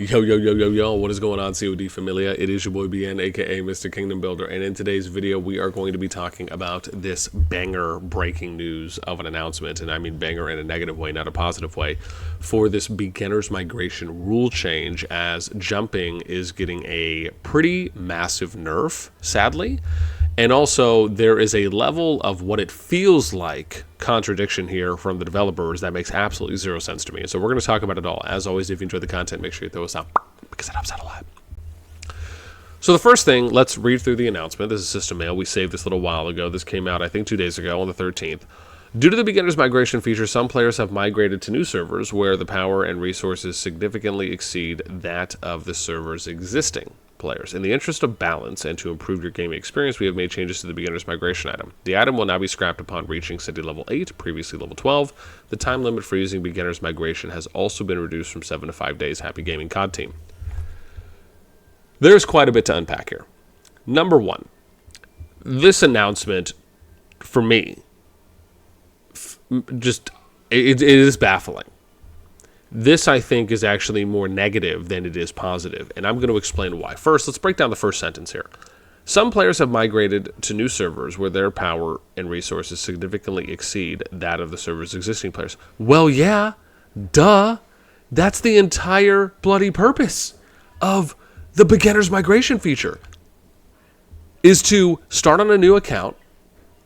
Yo, yo, yo, yo, yo, what is going on, CoD Familia? It is your boy BN, aka Mr. Kingdom Builder, and in today's video, we are going to be talking about this banger breaking news of an announcement, and I mean banger in a negative way, not a positive way, for this beginner's migration rule change, as jumping is getting a pretty massive nerf, sadly. And also, there is a level of what it feels like contradiction here from the developers that makes absolutely zero sense to me. And so we're going to talk about it all. As always, if you enjoyed the content, make sure you throw us out because it helps out a lot. So the first thing, let's read through the announcement. This is system mail. We saved this a little while ago. This came out, I think, 2 days ago on the 13th. Due to the beginner's migration feature, some players have migrated to new servers where the power and resources significantly exceed that of the server's existing players. In the interest of balance and to improve your gaming experience, we have made changes to the beginner's migration item. The item will now be scrapped upon reaching city level 8, previously level 12. The time limit for using beginner's migration has also been reduced from 7 to 5 days. Happy gaming, CoD team. There's quite a bit to unpack here. Number one, this announcement, for me, it is baffling. This, I think, is actually more negative than it is positive, and I'm going to explain why. First, let's break down the first sentence here. Some players have migrated to new servers where their power and resources significantly exceed that of the server's existing players. Well, yeah, duh. That's the entire bloody purpose of the beginner's migration feature, is to start on a new account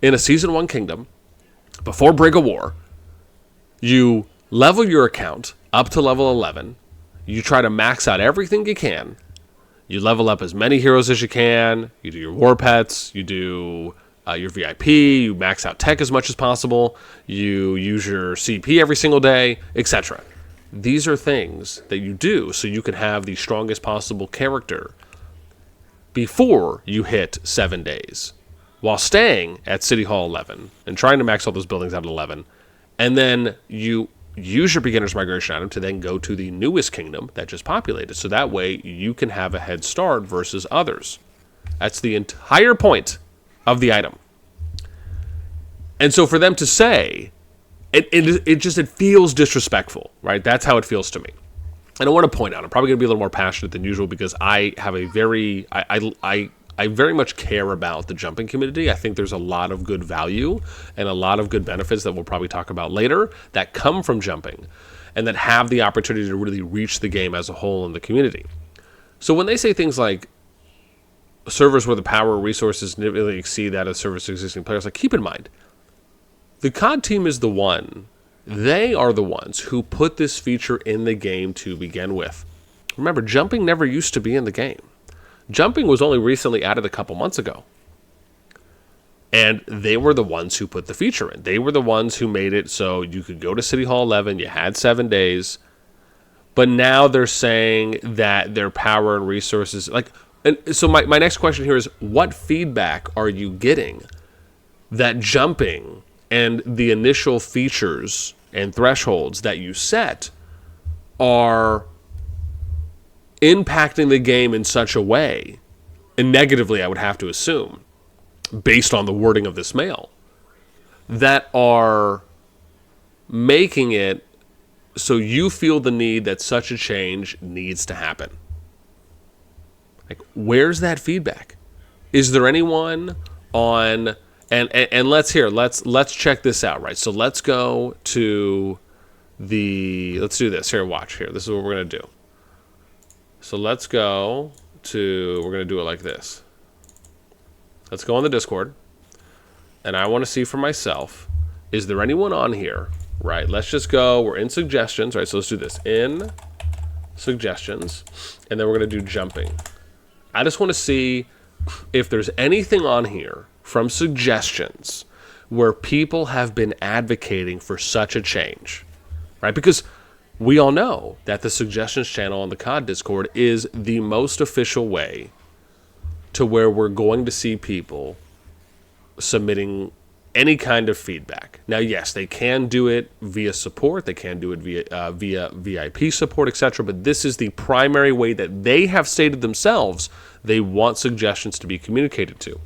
in a Season 1 kingdom before Brig of War. You level your account up to level 11. You try to max out everything you can. You level up as many heroes as you can. You do your war pets. You do your VIP. You max out tech as much as possible. You use your CP every single day, etc. These are things that you do so you can have the strongest possible character before you hit 7 days, while staying at City Hall 11 and trying to max all those buildings out at 11. And then you use your beginner's migration item to then go to the newest kingdom that just populated. So that way you can have a head start versus others. That's the entire point of the item. And so for them to say, it feels disrespectful, right? That's how it feels to me. And I want to point out, I'm probably going to be a little more passionate than usual because I have a very, I very much care about the jumping community. I think there's a lot of good value and a lot of good benefits that we'll probably talk about later that come from jumping and that have the opportunity to really reach the game as a whole in the community. So when they say things like servers where the power resources significantly exceed that of servers existing players, like, keep in mind, the CoD team is the one. They are the ones who put this feature in the game to begin with. Remember, jumping never used to be in the game. Jumping was only recently added a couple months ago. And they were the ones who put the feature in. They were the ones who made it so you could go to City Hall 11, you had 7 days. But now they're saying that their power and resources... And so my next question here is, what feedback are you getting that jumping and the initial features and thresholds that you set are impacting the game in such a way, and negatively I would have to assume, based on the wording of this mail, that are making it so you feel the need that such a change needs to happen? Like, where's that feedback? Is there anyone on... And let's check this out, right? So let's go to let's do this. Here, watch here. This is what we're going to do. So let's go to, we're going to do it like this. Let's go on the Discord. And I want to see for myself, is there anyone on here, right? Let's just go, we're in suggestions, right? So let's do this. In suggestions. And then we're going to do jumping. I just want to see if there's anything on here from suggestions where people have been advocating for such a change, right? Because we all know that the suggestions channel on the CoD Discord is the most official way to where we're going to see people submitting any kind of feedback. Now, yes, they can do it via support. They can do it via VIP support, etc. But this is the primary way that they have stated themselves they want suggestions to be communicated to.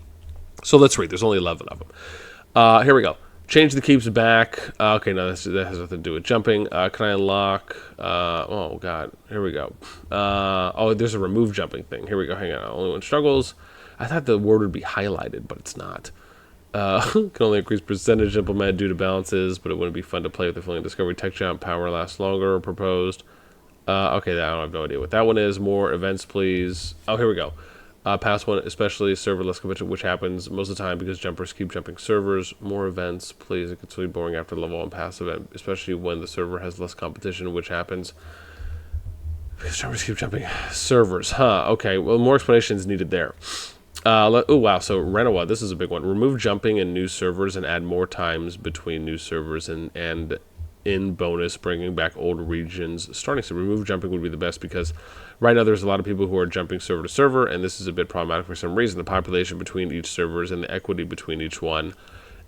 So let's read. There's only 11 of them. Here we go. Change the keeps back. Okay, no, that has nothing to do with jumping. Can I unlock? Oh, God. Here we go. Oh, there's a remove jumping thing. Here we go. Hang on. Only one struggles. I thought the word would be highlighted, but it's not. Can only increase percentage implemented due to balances, but it wouldn't be fun to play with the feeling discovery tech jump. Power lasts longer. Proposed. Okay, I have no idea what that one is. More events, please. Oh, here we go. Past one, especially serverless competition, which happens most of the time because jumpers keep jumping servers. More events, please. It gets really boring after level 1 pass event, especially when the server has less competition, which happens because jumpers keep jumping servers. Okay, well, more explanation is needed there. Oh, wow, so Renoa, this is a big one. Remove jumping in new servers and add more times between new servers and in bonus, bringing back old regions. Starting to remove jumping would be the best because right now there's a lot of people who are jumping server to server, and this is a bit problematic for some reason. The population between each servers and the equity between each one,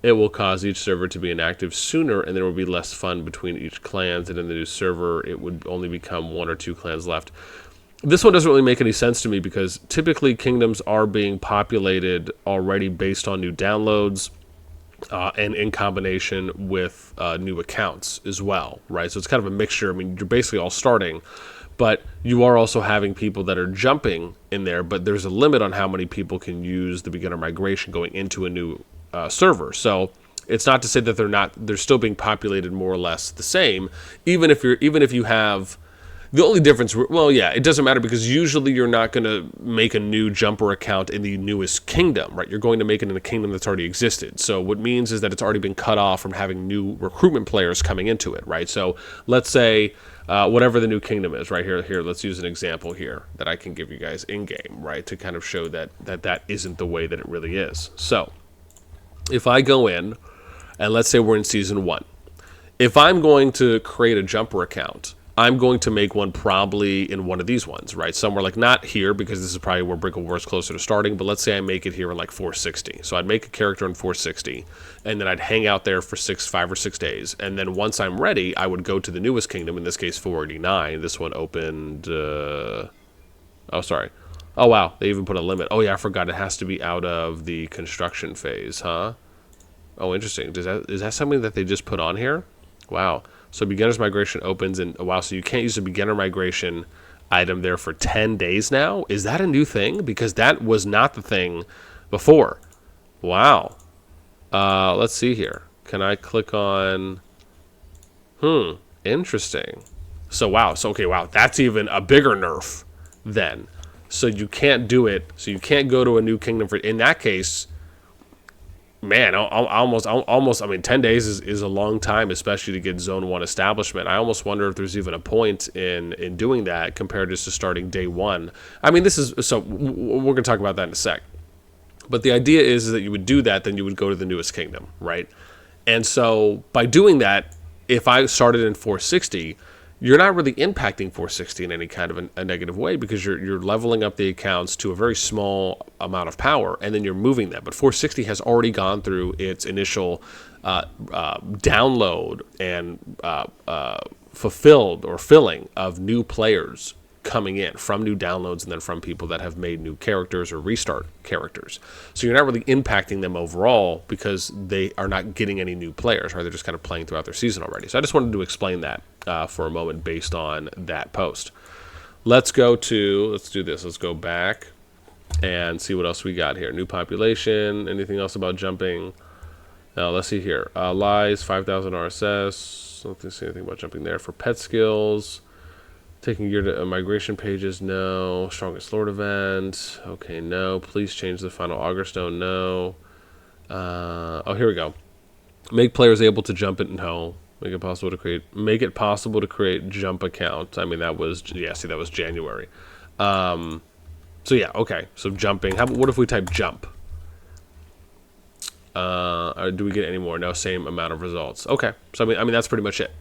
it will cause each server to be inactive sooner, and there will be less fun between each clans, and in the new server it would only become 1 or 2 clans left. This one doesn't really make any sense to me because typically kingdoms are being populated already based on new downloads, and in combination with new accounts as well, right? So it's kind of a mixture. I mean, you're basically all starting, but you are also having people that are jumping in there, but there's a limit on how many people can use the beginner migration going into a new server. So it's not to say that they're still being populated more or less the same, even if you have. The only difference, well, yeah, it doesn't matter because usually you're not going to make a new jumper account in the newest kingdom, right? You're going to make it in a kingdom that's already existed. So what it means is that it's already been cut off from having new recruitment players coming into it, right? So let's say whatever the new kingdom is, right here, let's use an example here that I can give you guys in-game, right, to kind of show that isn't the way that it really is. So if I go in, and let's say we're in Season 1. If I'm going to create a jumper account, I'm going to make one probably in one of these ones, right? Somewhere like not here because this is probably where Brick of War is closer to starting, but let's say I make it here in like 460. So I'd make a character in 460, and then I'd hang out there for 5 or 6 days. And then once I'm ready, I would go to the newest kingdom, in this case 489. This one opened, oh, sorry. Oh, wow, they even put a limit. Oh, yeah, I forgot it has to be out of the construction phase, huh? Oh, interesting. Is that something that they just put on here? Wow. So beginner's migration opens in a while. So you can't use a beginner migration item there for 10 days now. Is that a new thing? Because that was not the thing before. Wow. Let's see here. Can I click on? Interesting. So wow. So okay. Wow. That's even a bigger nerf then. So you can't do it. So you can't go to a new kingdom for. In that case. Man, almost. I mean, 10 days is a long time, especially to get Zone 1 establishment. I almost wonder if there's even a point in doing that compared just to starting day 1. I mean, so we're going to talk about that in a sec. But the idea is that you would do that, then you would go to the newest kingdom, right? And so by doing that, if I started in 460, you're not really impacting 460 in any kind of a negative way because you're leveling up the accounts to a very small amount of power, and then you're moving them. But 460 has already gone through its initial download and fulfilled or filling of new players coming in from new downloads and then from people that have made new characters or restart characters. So you're not really impacting them overall because they are not getting any new players, right? They're just kind of playing throughout their season already. So I just wanted to explain that for a moment based on that post. Let's do this. Let's go back and see what else we got here. New population, anything else about jumping? Let's see here. Lies, 5,000 RSS. Don't see anything about jumping there. For pet skills, taking gear to migration pages, no. Strongest Lord event, okay, no. Please change the final Auger Stone, no. Oh, here we go. Make players able to jump it, no. Make it possible to create jump account. I mean, that was January. So yeah, okay. So jumping. What if we type jump? Or do we get any more? No, same amount of results. Okay. So I mean that's pretty much it.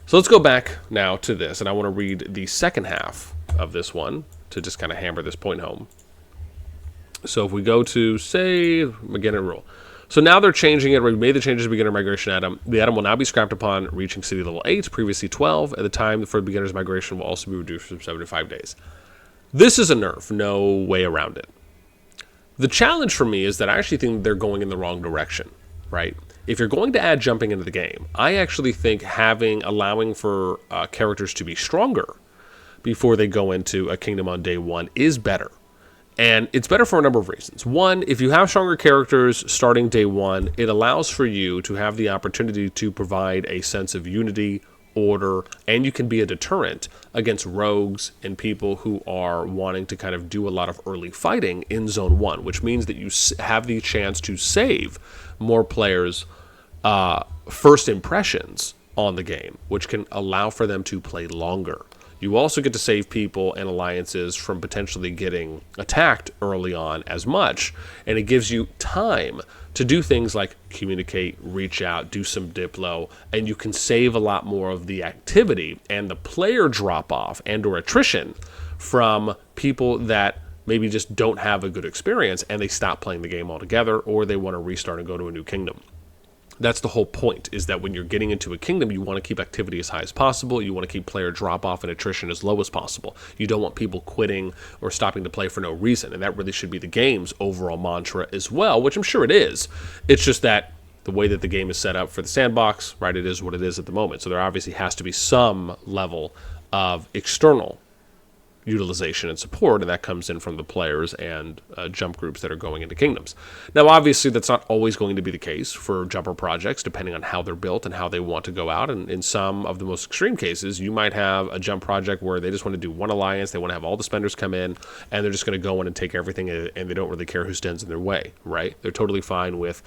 So let's go back now to this, and I want to read the second half of this one to just kind of hammer this point home. So if we go to, say, beginner rule. So now they're changing it. We made the changes to beginner migration item. The item will now be scrapped upon reaching city level 8, previously 12. At the time for beginner's migration will also be reduced from 7 to 5 days. This is a nerf. No way around it. The challenge for me is that I actually think they're going in the wrong direction, right? if you're going to add jumping into the game, I actually think allowing for characters to be stronger before they go into a kingdom on day one is better. And it's better for a number of reasons. One, if you have stronger characters starting day one, it allows for you to have the opportunity to provide a sense of unity, order, and you can be a deterrent against rogues and people who are wanting to kind of do a lot of early fighting in Zone 1, which means that you have the chance to save more players' first impressions on the game, which can allow for them to play longer. You also get to save people and alliances from potentially getting attacked early on as much, and it gives you time to do things like communicate, reach out, do some diplo, and you can save a lot more of the activity and the player drop-off and or attrition from people that maybe just don't have a good experience and they stop playing the game altogether, or they want to restart and go to a new kingdom. That's the whole point, is that when you're getting into a kingdom, you want to keep activity as high as possible. You want to keep player drop-off and attrition as low as possible. You don't want people quitting or stopping to play for no reason, and that really should be the game's overall mantra as well, which I'm sure it is. It's just that the way that the game is set up for the sandbox, right, it is what it is at the moment. So there obviously has to be some level of external utilization and support, and that comes in from the players and jump groups that are going into kingdoms. Now, obviously, that's not always going to be the case for jumper projects, depending on how they're built and how they want to go out. And in some of the most extreme cases, you might have a jump project where they just want to do one alliance, they want to have all the spenders come in, and they're just going to go in and take everything, and they don't really care who stands in their way, right? They're totally fine with,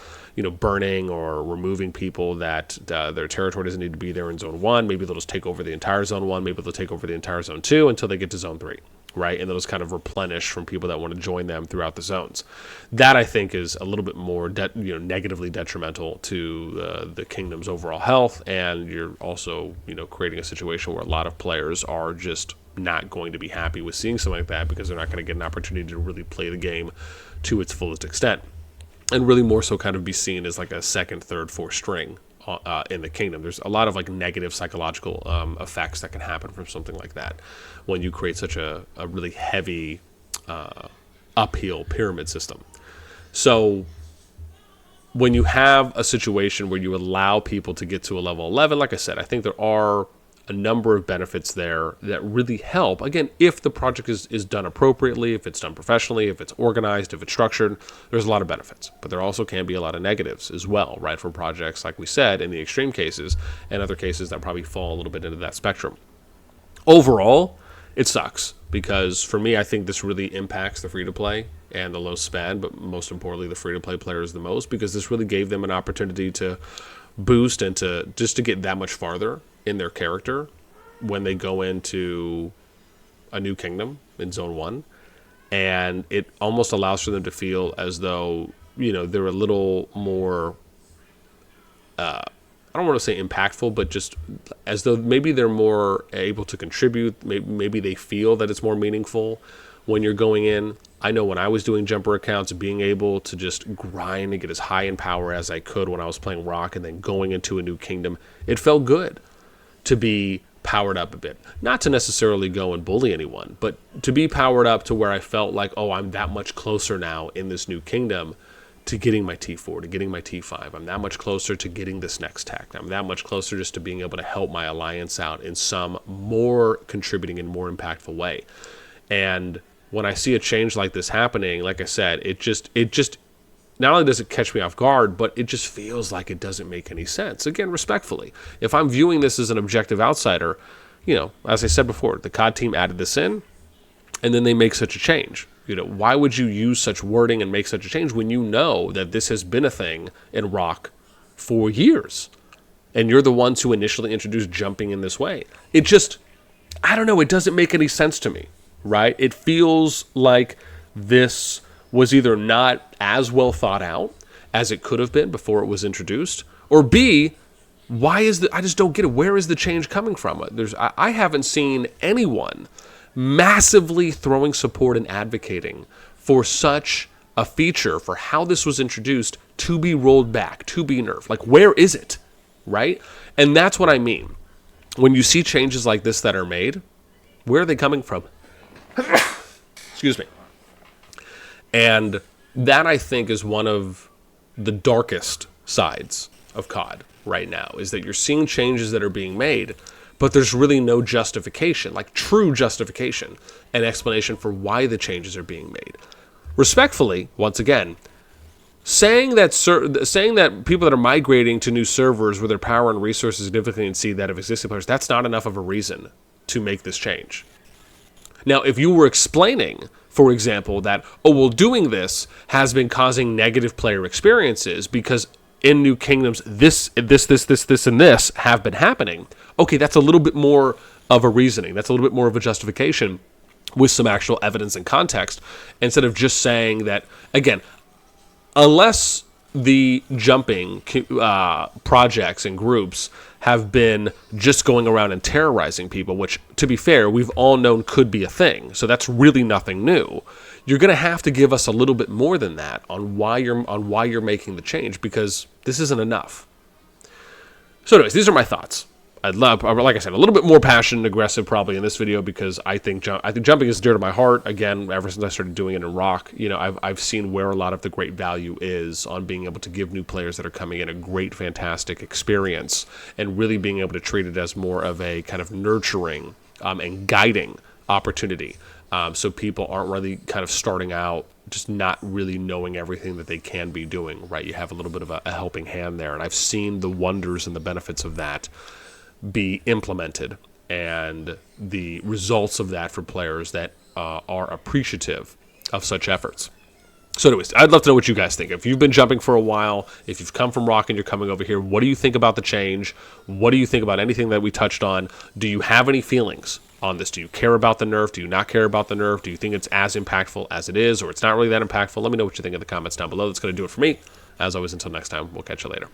burning or removing people that their territory doesn't need to be there in Zone 1. Maybe they'll just take over the entire Zone 1. Maybe they'll take over the entire Zone 2 until they get to Zone 3. Right, and those kind of replenish from people that want to join them throughout the zones. That, I think, is a little bit more negatively detrimental to the kingdom's overall health, and you're also creating a situation where a lot of players are just not going to be happy with seeing something like that, because they're not going to get an opportunity to really play the game to its fullest extent, and really more so kind of be seen as like a second, third, fourth string in the kingdom. There's a lot of negative psychological effects that can happen from something like that when you create such a really heavy uphill pyramid system. So when you have a situation where you allow people to get to a level 11, like I said, I think there are a number of benefits there that really help. Again, if the project is done appropriately, if it's done professionally, if it's organized, if it's structured, there's a lot of benefits. But there also can be a lot of negatives as well, right, for projects, like we said, in the extreme cases, and other cases that probably fall a little bit into that spectrum. Overall, it sucks, because for me, I think this really impacts the free-to-play and the low spend, but most importantly, the free-to-play players the most, because this really gave them an opportunity to boost and to get that much farther in their character when they go into a new kingdom in Zone 1. And it almost allows for them to feel as though, they're a little more, I don't want to say impactful, but just as though maybe they're more able to contribute. Maybe they feel that it's more meaningful when you're going in. I know when I was doing jumper accounts, being able to just grind and get as high in power as I could when I was playing Rock and then going into a new kingdom, it felt good to be powered up a bit. Not to necessarily go and bully anyone, but to be powered up to where I felt like, oh, I'm that much closer now in this new kingdom to getting my T4, to getting my T5. I'm that much closer to getting this next tech. I'm that much closer just to being able to help my alliance out in some more contributing and more impactful way. And when I see a change like this happening, like I said, it just not only does it catch me off guard, but it just feels like it doesn't make any sense. Again, respectfully, if I'm viewing this as an objective outsider, as I said before, the CoD team added this in, and then they make such a change. Why would you use such wording and make such a change when you know that this has been a thing in Rock for years, and you're the ones who initially introduced jumping in this way? It just, I don't know, it doesn't make any sense to me, right? It feels like this was either not as well thought out as it could have been before it was introduced, or B, I just don't get it. Where is the change coming from? I haven't seen anyone massively throwing support and advocating for such a feature, for how this was introduced, to be rolled back, to be nerfed. Like, where is it, right? And that's what I mean. When you see changes like this that are made, where are they coming from? Excuse me. And that, I think, is one of the darkest sides of CoD right now, is that you're seeing changes that are being made, but there's really no justification, like true justification and explanation for why the changes are being made. Respectfully, once again, saying that people that are migrating to new servers where their power and resources significantly exceed that of existing players, that's not enough of a reason to make this change. Now, if you were explaining, for example, that, oh, well, doing this has been causing negative player experiences because in New Kingdoms, this, and this have been happening, okay, that's a little bit more of a reasoning. That's a little bit more of a justification with some actual evidence and context, instead of just saying that, again, unless the jumping projects and groups have been just going around and terrorizing people, which, to be fair, we've all known could be a thing, so that's really nothing new. You're going to have to give us a little bit more than that on why you're making the change, because this isn't enough. So anyways, these are my thoughts. I'd love, like I said, a little bit more passionate and aggressive probably in this video, because I think jumping is dear to my heart. Again, ever since I started doing it in Rock, I've seen where a lot of the great value is on being able to give new players that are coming in a great, fantastic experience, and really being able to treat it as more of a kind of nurturing and guiding opportunity. So people aren't really kind of starting out just not really knowing everything that they can be doing, right? You have a little bit of a helping hand there, and I've seen the wonders and the benefits of that be implemented, and the results of that for players that are appreciative of such efforts. So anyways, I'd love to know what you guys think. If you've been jumping for a while, if you've come from Rock and you're coming over here, what do you think about the change? What do you think about anything that we touched on? Do you have any feelings on this? Do you care about the nerf? Do you not care about the nerf? Do you think it's as impactful as it is, or it's not really that impactful? Let me know what you think in the comments down below. That's going to do it for me. As always, until next time, we'll catch you later.